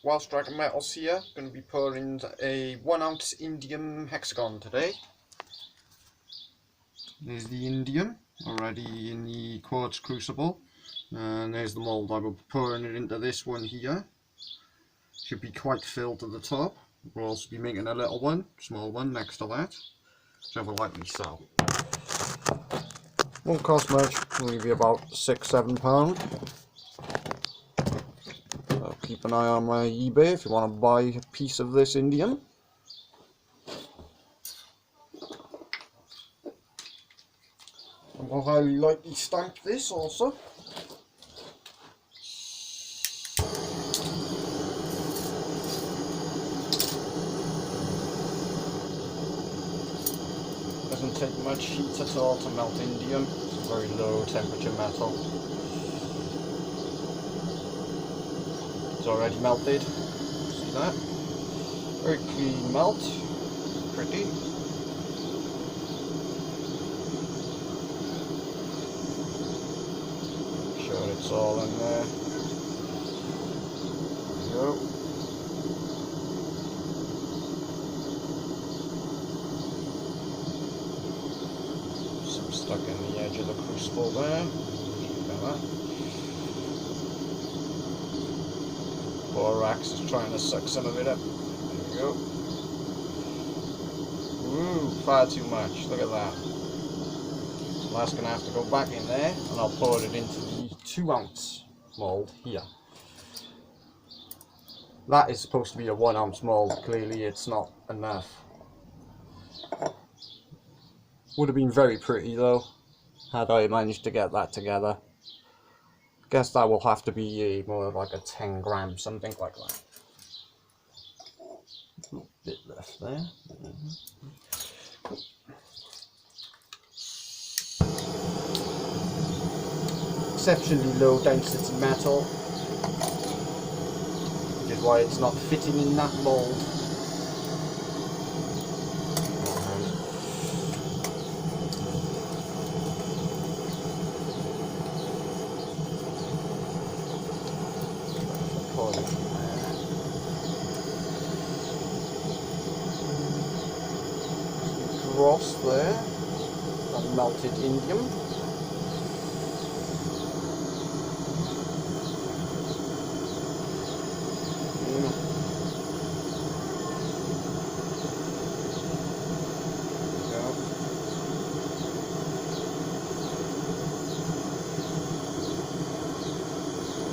Welsh Dragon Metals here. Going to be pouring a 1 ounce indium hexagon today. There's the indium already in the quartz crucible, and there's the mould. I will be pouring it into this one here. Should be quite filled to the top. We'll also be making a little one, small one next to that, which I will likely sell. Won't cost much, only be about £6–7. So keep an eye on my eBay if you want to buy a piece of this indium. I will highly likely stamp this also. Doesn't take much heat at all to melt indium. It's a very low temperature metal. It's already melted. See that? Very clean melt. Pretty. Make sure it's all in there. There we go. Stuck in the edge of the crucible there. Like that. Borax is trying to suck some of it up. There we go. Ooh, far too much. Look at that. So that's going to have to go back in there, and I'll pour it into the 2 ounce mould here. That is supposed to be a 1 ounce mould. Clearly it's not enough. Would have been very pretty though, had I managed to get that together. Guess that will have to be more like a 10 gram, something like that. A little bit left there. Exceptionally low density metal, which is why it's not fitting in that mould. Dross there, and melted indium.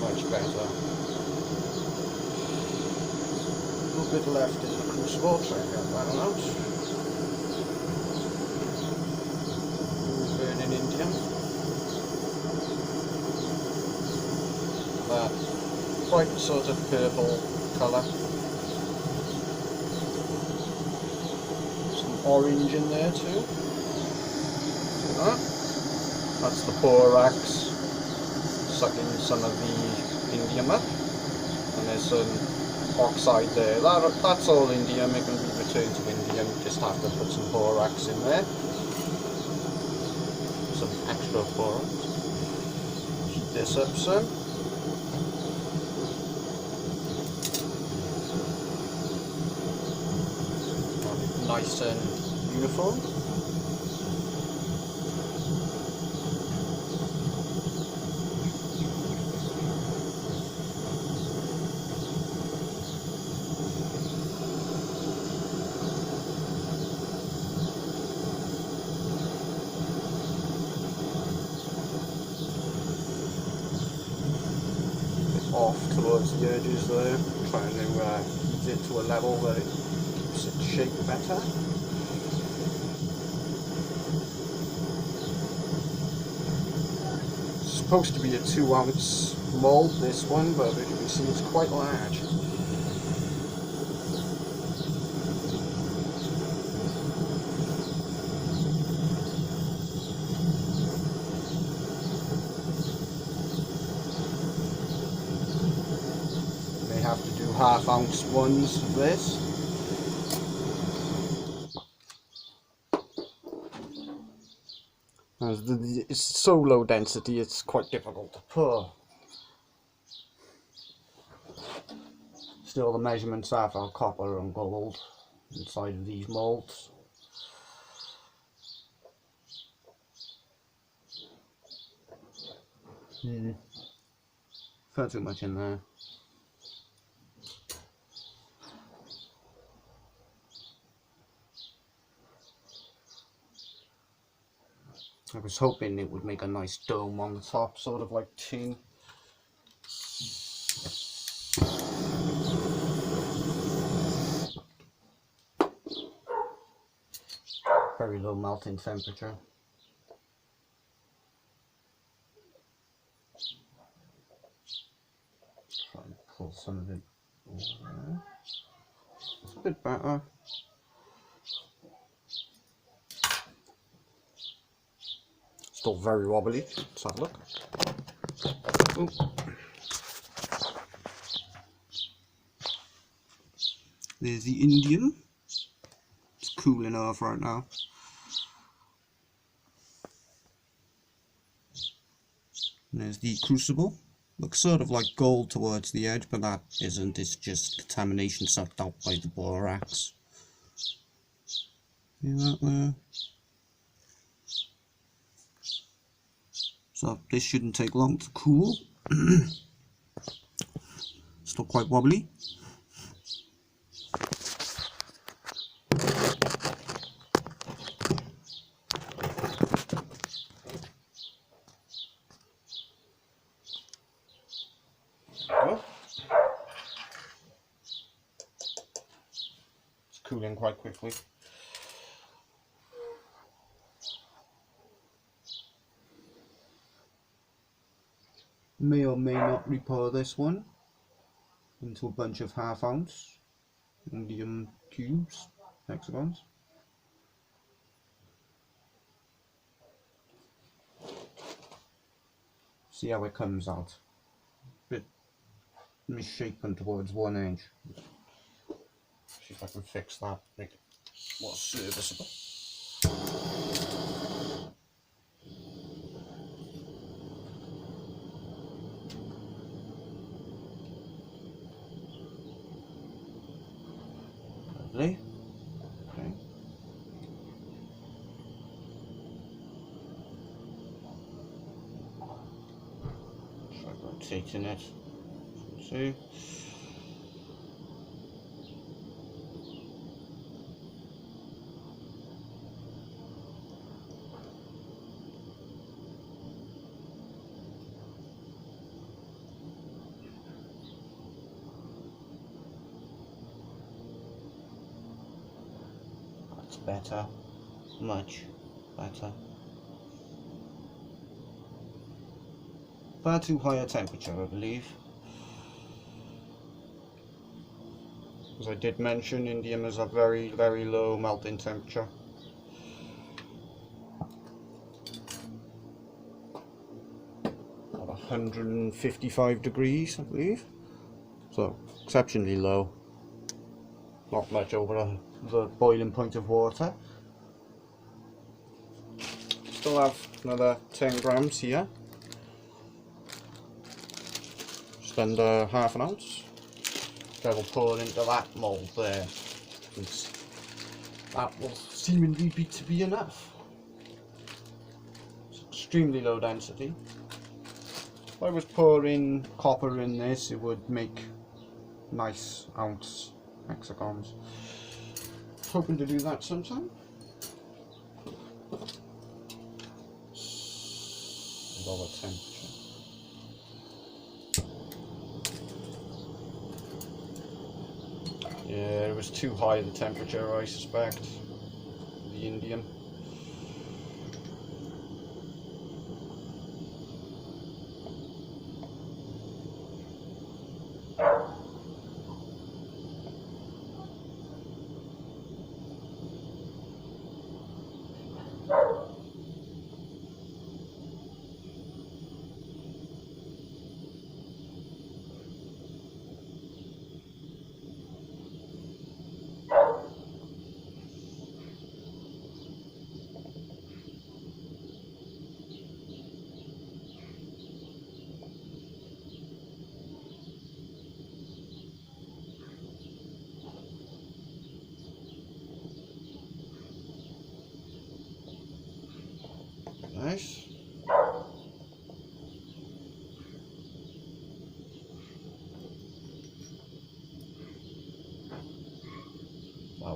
Much better. A little bit left in the crucible, try and get that out. Indium. That bright sort of purple colour. Some orange in there too. See that? That's the borax sucking some of the indium up. And there's some oxide there. That's all indium. It can be returned to indium. You just have to put some borax in there. Some extra borax. Heat this up some. Nice and uniform. Off towards the edges there, trying to heat it to a level that it keeps its shape better. It's supposed to be a 2 ounce mould, this one, but as you can see it's quite large. Have to do 1/2 ounce ones of this. It's so low density, it's quite difficult to pour. Still, the measurements are for copper and gold inside of these moulds. Far too much in there. I was hoping it would make a nice dome on the top, sort of like tin. Very low melting temperature. Try and pull some of it over there. It's a bit better. Still very wobbly. Let's have a look. Ooh. There's the Indium. It's cooling off right now. And there's the crucible. Looks sort of like gold towards the edge, but that isn't. It's just contamination sucked out by the borax. See that there? So this shouldn't take long to cool. Still quite wobbly. It's cooling quite quickly. May or may not repour this one into a bunch of 1/2 ounce Indium cubes, hexagons. See how it comes out. Bit misshapen towards 1 inch. See if I can fix that, make it more serviceable. Lovely. Okay. Try rotating it. See. That's better. Much better. Far too high a temperature, I believe. As I did mention, indium is a very, very low melting temperature. About 155 degrees, I believe. So, exceptionally low. Not much over the boiling point of water. Still have another 10 grams here. Just under 1/2 ounce. That will pour into that mould there. That will seemingly be enough. It's extremely low density. If I was pouring copper in this, it would make nice ounce hexagons. Hoping to do that sometime. Lower temperature. Yeah, it was too high the temperature, I suspect. The indium.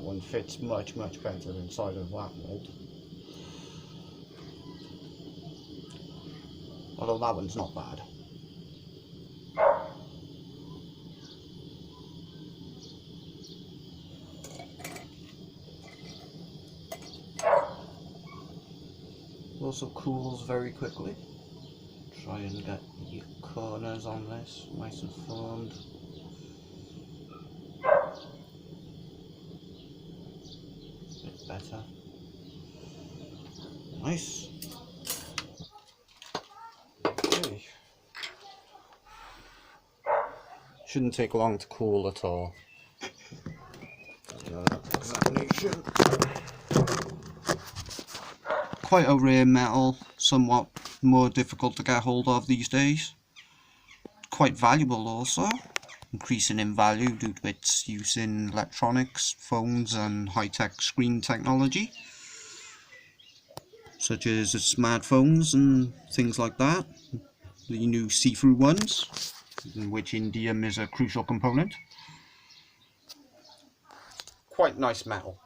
one fits much better inside of that mold. Although that one's not bad. Also cools very quickly. Try and get the corners on this nice and formed. Bit better. Nice. Okay. Shouldn't take long to cool at all. Examination. Quite a rare metal, somewhat more difficult to get hold of these days. Quite valuable also, increasing in value due to its use in electronics, phones and high-tech screen technology, such as smartphones and things like that. The new see-through ones, in which indium is a crucial component. Quite nice metal.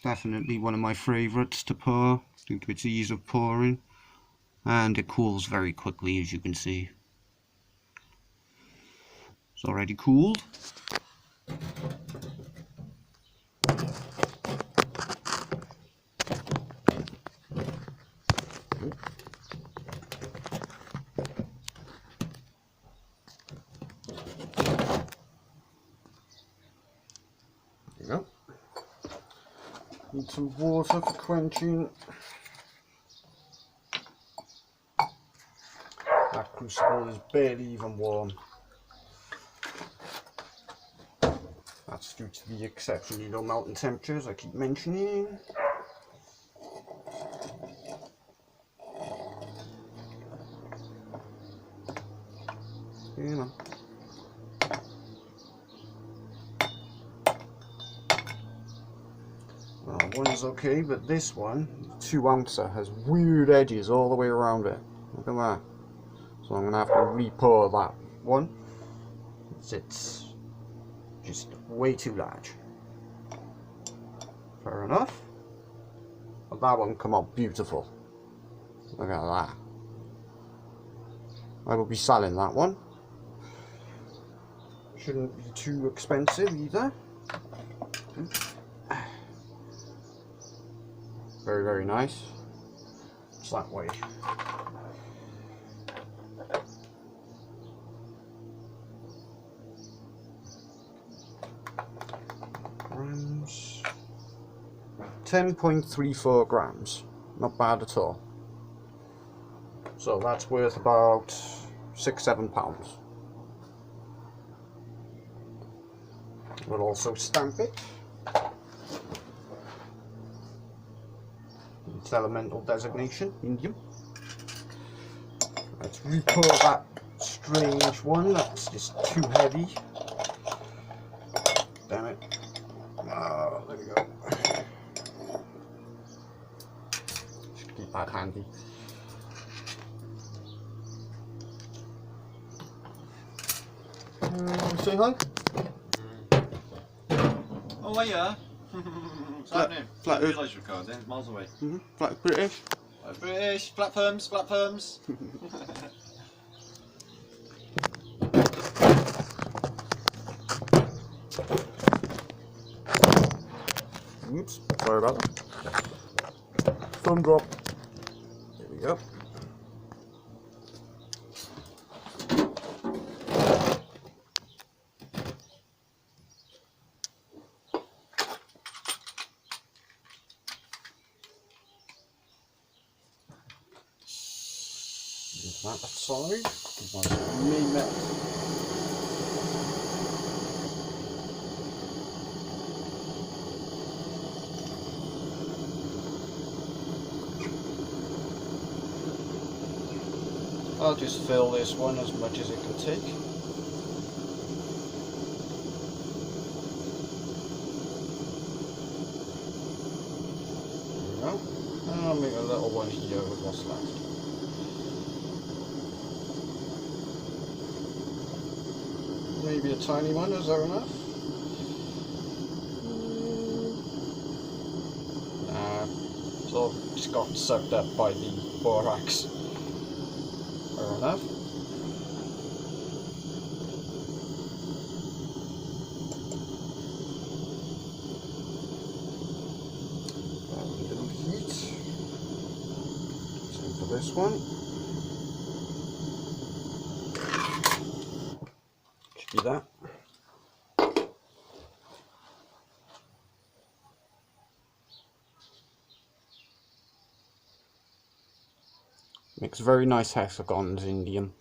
Definitely one of my favourites to pour due to its ease of pouring, and it cools very quickly, as you can see. It's already cooled. There you go. Need some water for quenching. That crucible is barely even warm. That's due to the exceptionally low melting temperatures I keep mentioning. You know. Well, one's okay, but this one, 2 ouncer, has weird edges all the way around it. Look at that. So I'm going to have to re-pour that one. It's just way too large. Fair enough. But that one come out beautiful. Look at that. I will be selling that one. Shouldn't be too expensive either. Very, very nice. It's that way. Grams. 10.34 grams. Not bad at all. So that's worth about £6–7. We'll also stamp it. Its elemental designation, Indium. Let's re-pour that strange one, that's just too heavy. Damn it. Oh, there we go. Should keep that handy. Say hi. Oh, yeah. What's happening? Flat Earth. I realised you're recording, miles away. Flat British. British, flat firms, flat firms. Oops, sorry about that. Thumb drop. There we go. That aside, my main metal. I'll just fill this one as much as it can take. There we go. And I'll make a little one here with what's left. Maybe a tiny one, is there enough? Nah, it's all just got sucked up by the borax. Fair enough. A little heat. Same for this one. Should be that. Makes very nice hexagons, Indium.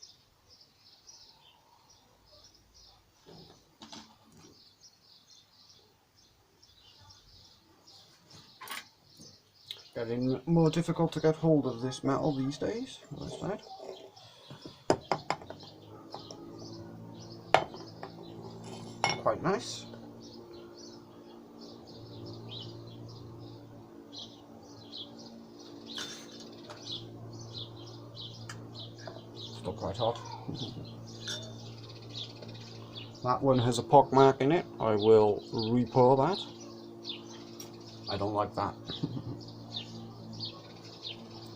Getting more difficult to get hold of this metal these days, as I said. Quite nice. Still quite hot. That one has a pock mark in it. I will re-pour that. I don't like that.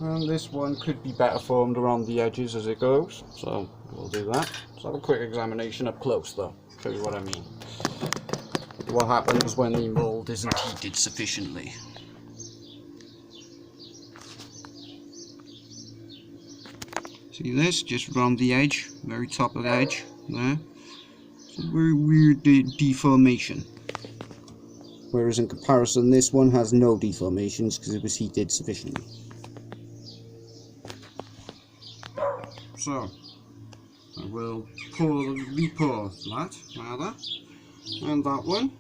And this one could be better formed around the edges as it goes, so we'll do that. Let's have a quick examination up close though, show you what I mean. What happens when the mould isn't heated sufficiently. See this, just around the edge, very top of the edge, there. It's a very weird deformation. Whereas in comparison, this one has no deformations because it was heated sufficiently. So, I will re-pour that, rather, and that one,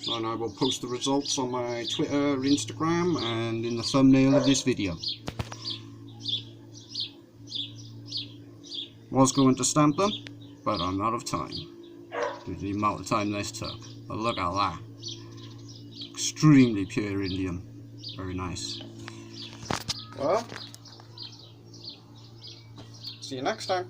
and I will post the results on my Twitter, Instagram, and in the thumbnail of this video. Was going to stamp them, but I'm out of time due to the amount of time this took. But look at that. Extremely pure Indium. Very nice. Well, see you next time.